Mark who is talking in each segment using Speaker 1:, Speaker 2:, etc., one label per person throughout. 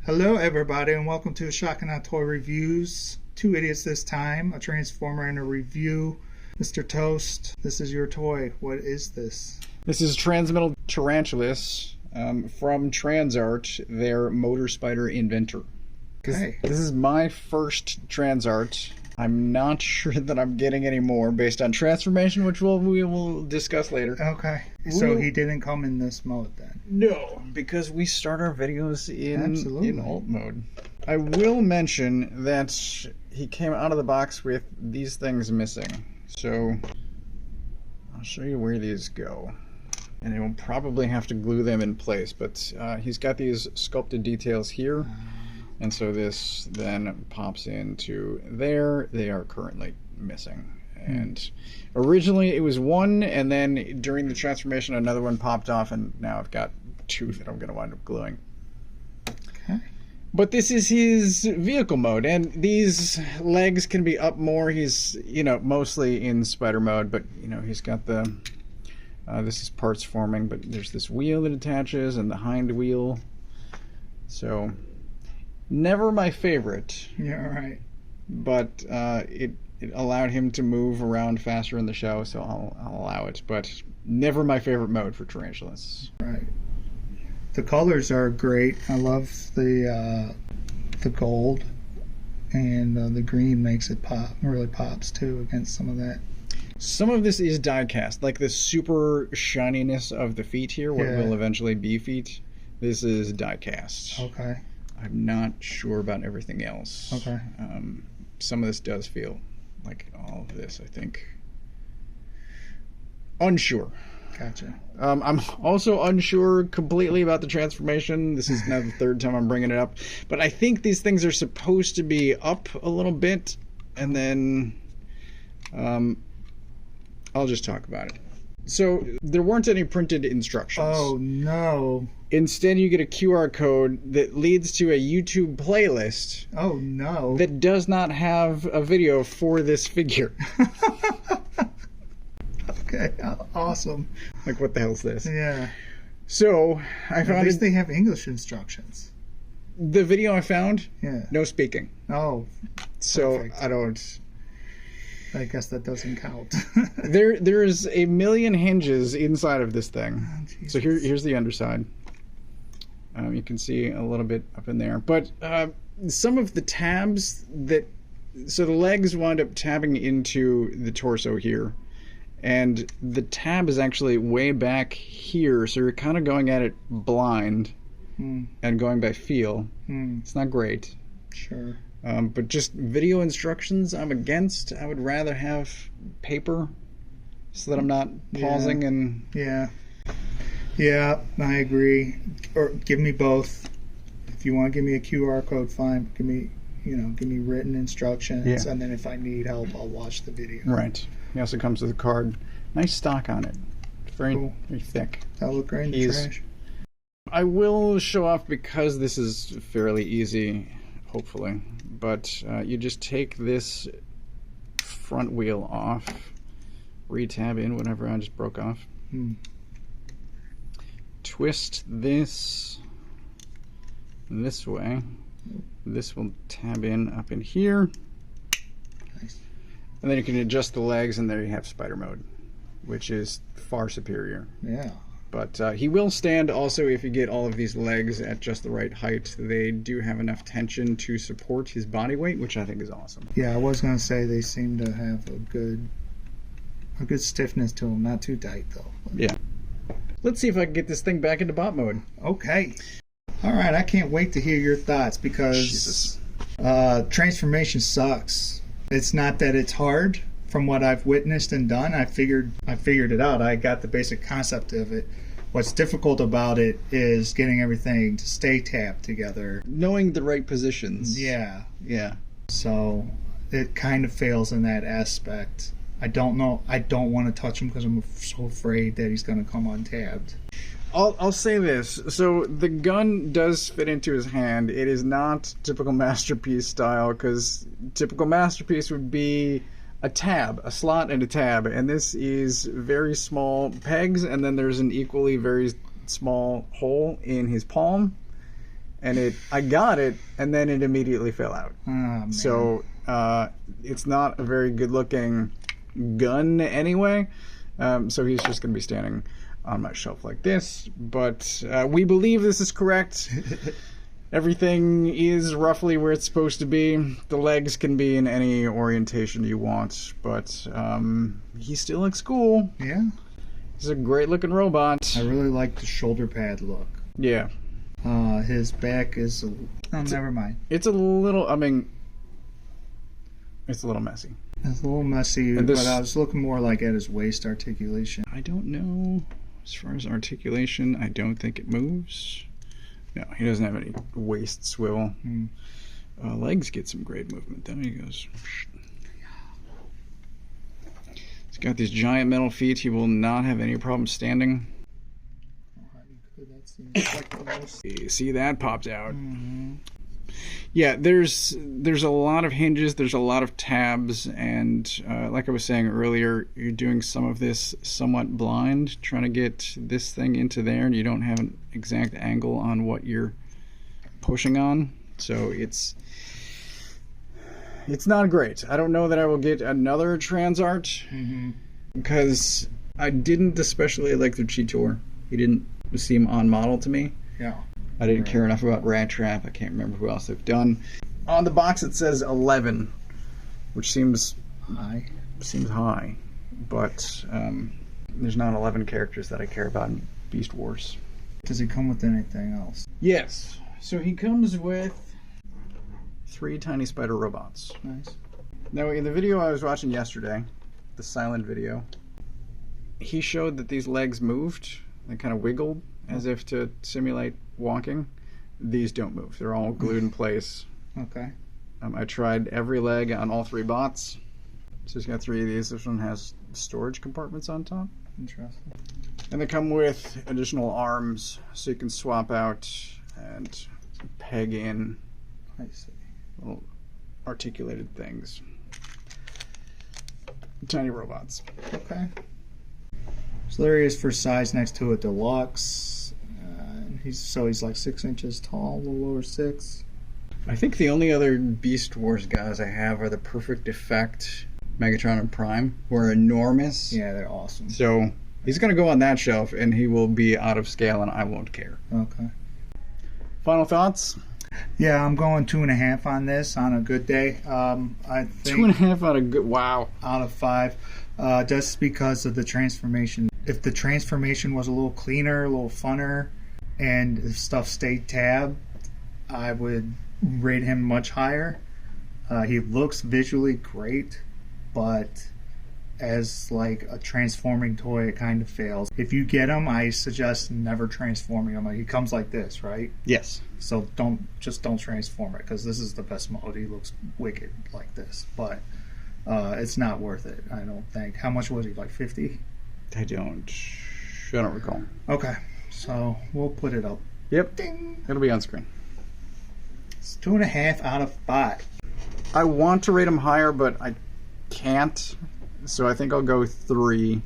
Speaker 1: Hello everybody and welcome to Shocking Out Toy Reviews. Two idiots this time, a Transformer and a review. Mr. Toast, this is your toy. What is this?
Speaker 2: This is TransMetal Tarantulas from TransArt, their Motor Spider inventor.
Speaker 1: Okay.
Speaker 2: This is my first TransArt. I'm not sure that I'm getting any more based on transformation, which we will discuss later.
Speaker 1: Okay. So he didn't come in this mode then?
Speaker 2: No, because we start our videos in alt mode. I will mention that he came out of the box with these things missing. So I'll show you where these go. And I will probably have to glue them in place, but he's got these sculpted details here. And so this then pops into there. They are currently missing. And originally it was one, and then during the transformation another one popped off, and now I've got two that I'm going to wind up gluing.
Speaker 1: Okay.
Speaker 2: But this is his vehicle mode, and these legs can be up more. He's, mostly in spider mode, but, he's got the... this is parts forming, but there's this wheel that attaches and the hind wheel. So... never my favorite.
Speaker 1: Yeah, right.
Speaker 2: But it allowed him to move around faster in the show, so I'll allow it. But never my favorite mode for Tarantulas.
Speaker 1: Right. The colors are great. I love the gold, and the green makes it pop. Really pops too against some of that.
Speaker 2: Some of this is die cast, like the super shininess of the feet here, what will eventually be feet. This is die cast.
Speaker 1: Okay.
Speaker 2: I'm not sure about everything else.
Speaker 1: Okay.
Speaker 2: Some of this does feel like all of this, I think. Unsure.
Speaker 1: Gotcha.
Speaker 2: I'm also unsure completely about the transformation. This is now the third time I'm bringing it up. But I think these things are supposed to be up a little bit, and then I'll just talk about it. So there weren't any printed instructions.
Speaker 1: Oh, no.
Speaker 2: Instead, you get a QR code that leads to a YouTube playlist.
Speaker 1: Oh, no.
Speaker 2: That does not have a video for this figure.
Speaker 1: Okay, awesome.
Speaker 2: Like, what the hell is this?
Speaker 1: Yeah.
Speaker 2: So, I found...
Speaker 1: At least they have English instructions.
Speaker 2: The video I found?
Speaker 1: Yeah.
Speaker 2: No speaking.
Speaker 1: Oh,
Speaker 2: so
Speaker 1: perfect.
Speaker 2: I don't...
Speaker 1: I guess that doesn't count.
Speaker 2: There's a million hinges inside of this thing.
Speaker 1: Oh,
Speaker 2: so here's the underside. You can see a little bit up in there. But some of the tabs that... So the legs wind up tabbing into the torso here. And the tab is actually way back here. So you're kind of going at it blind and going by feel. It's not great.
Speaker 1: Sure.
Speaker 2: But just video instructions I'm against. I would rather have paper so that I'm not pausing and...
Speaker 1: Yeah, I agree. Or give me both. If you want to give me a QR code, fine. Give me written instructions, and then if I need help, I'll watch the video.
Speaker 2: Right. He also comes with a card. Nice stock on it. It's very,
Speaker 1: cool.
Speaker 2: Very thick.
Speaker 1: That'll look great in the trash.
Speaker 2: I will show off because this is fairly easy, hopefully. But you just take this front wheel off, re-tab in whatever I just broke off. Twist this way. This will tab in up in here.
Speaker 1: Nice.
Speaker 2: And then you can adjust the legs, and there you have spider mode, which is far superior.
Speaker 1: Yeah.
Speaker 2: But he will stand also if you get all of these legs at just the right height. They do have enough tension to support his body weight, which I think is awesome.
Speaker 1: Yeah, I was going to say they seem to have a good stiffness to them. Not too tight, though.
Speaker 2: Yeah. Let's see if I can get this thing back into bot mode.
Speaker 1: Okay. All right, I can't wait to hear your thoughts because transformation sucks. It's not that it's hard. From what I've witnessed and done, I figured it out. I got the basic concept of it. What's difficult about it is getting everything to stay tabbed together.
Speaker 2: Knowing the right positions.
Speaker 1: Yeah.
Speaker 2: Yeah.
Speaker 1: So it kind of fails in that aspect. I don't know. I don't want to touch him because I'm so afraid that he's going to come untabbed.
Speaker 2: I'll say this. So the gun does fit into his hand. It is not typical Masterpiece style, because typical Masterpiece would be a tab, a slot and a tab, and this is very small pegs, and then there's an equally very small hole in his palm, and I got it, and then it immediately fell out.
Speaker 1: Oh, man.
Speaker 2: So it's not a very good looking gun anyway. So he's just going to be standing on my shelf like this. But we believe this is correct. Everything is roughly where it's supposed to be. The legs can be in any orientation you want, but he still looks cool.
Speaker 1: Yeah.
Speaker 2: He's a great looking robot.
Speaker 1: I really like the shoulder pad look.
Speaker 2: Yeah.
Speaker 1: His back is... never mind.
Speaker 2: It's a little... I mean... It's a little messy.
Speaker 1: It's a little messy, but I was looking more like at his waist articulation.
Speaker 2: I don't know. As far as articulation, I don't think it moves. No, he doesn't have any waist swivel. Legs get some great movement. Then he goes... He's got these giant metal feet. He will not have any problem standing. You see that popped out. Yeah, there's a lot of hinges, there's a lot of tabs, and like I was saying earlier, you're doing some of this somewhat blind, trying to get this thing into there, and you don't have an exact angle on what you're pushing on, so it's not great. I don't know that I will get another TransArt, because I didn't especially like the Cheetor. He didn't seem on model to me.
Speaker 1: Yeah.
Speaker 2: I didn't care enough about Rat Trap. I can't remember who else they've done. On the box it says 11, which seems
Speaker 1: high.
Speaker 2: But there's not 11 characters that I care about in Beast Wars.
Speaker 1: Does he come with anything else?
Speaker 2: Yes. So he comes with 3 tiny spider robots.
Speaker 1: Nice.
Speaker 2: Now in the video I was watching yesterday, the silent video, he showed that these legs moved. They kind of wiggled as if to simulate walking. These don't move. They're all glued in place.
Speaker 1: Okay.
Speaker 2: I tried every leg on all 3 bots. So he's got 3 of these. This one has storage compartments on top.
Speaker 1: Interesting.
Speaker 2: And they come with additional arms so you can swap out and peg in
Speaker 1: I see.
Speaker 2: little articulated things. Tiny robots.
Speaker 1: Okay. So there he is for size next to a deluxe. He's like 6 inches tall, a little over 6.
Speaker 2: I think the only other Beast Wars guys I have are the Perfect Effect Megatron and Prime, who are enormous.
Speaker 1: Yeah, they're awesome.
Speaker 2: So he's going to go on that shelf, and he will be out of scale, and I won't care.
Speaker 1: Okay.
Speaker 2: Final thoughts?
Speaker 1: Yeah, I'm going 2.5 on this on a good day. I think
Speaker 2: 2.5 out of good. Wow.
Speaker 1: Out of 5, just because of the transformation. If the transformation was a little cleaner, a little funner, and if stuff stayed tabbed, I would rate him much higher. He looks visually great, but as like a transforming toy, it kind of fails. If you get him, I suggest never transforming him. He comes like this, right?
Speaker 2: Yes.
Speaker 1: So don't transform it, because this is the best mode. He looks wicked like this, but it's not worth it, I don't think. How much was he? Like 50?
Speaker 2: I don't recall.
Speaker 1: Okay, so we'll put it up.
Speaker 2: Yep.
Speaker 1: Ding.
Speaker 2: It'll be on screen.
Speaker 1: It's 2.5 out of 5.
Speaker 2: I want to rate him higher, but I can't. So I think I'll go 3.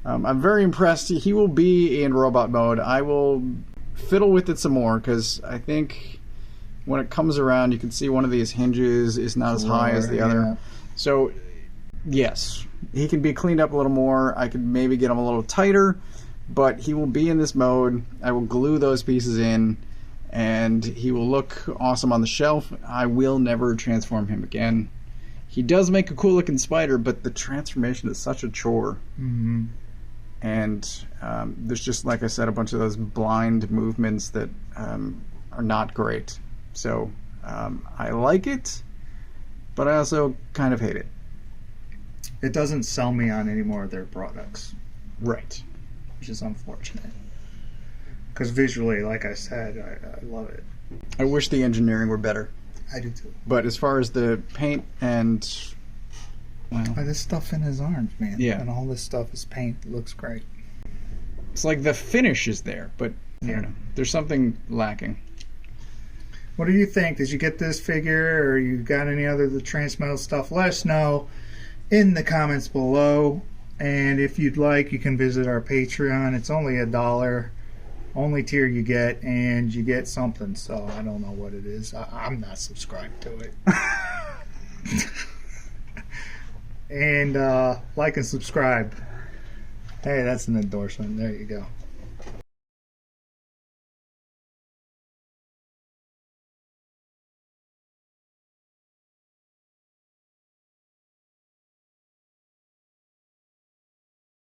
Speaker 2: I'm very impressed. He will be in robot mode. I will fiddle with it some more, because I think when it comes around, you can see one of these hinges is not as high as the other. So yes, he can be cleaned up a little more. I could maybe get him a little tighter, but he will be in this mode. I will glue those pieces in, and he will look awesome on the shelf. I will never transform him again. He does make a cool looking spider, but the transformation is such a chore.
Speaker 1: Mm-hmm.
Speaker 2: And there's just, like I said, a bunch of those blind movements that are not great. So I like it, but I also kind of hate it.
Speaker 1: It doesn't sell me on any more of their products.
Speaker 2: Right.
Speaker 1: Which is unfortunate. Because visually, like I said, I love it.
Speaker 2: I wish the engineering were better.
Speaker 1: I do too.
Speaker 2: But as far as the paint and... well,
Speaker 1: this stuff in his arms, man.
Speaker 2: Yeah.
Speaker 1: And all this stuff is paint. It looks great.
Speaker 2: It's like the finish is there, but I don't know. There's something lacking.
Speaker 1: What do you think? Did you get this figure, or you got any other of the TransMetal stuff? Let us know in the comments below. And if you'd like, you can visit our Patreon. It's only $1. only tier you get, and you get something. So I don't know what it is. I'm not subscribed to it. And like and subscribe. Hey, that's an endorsement. There you go.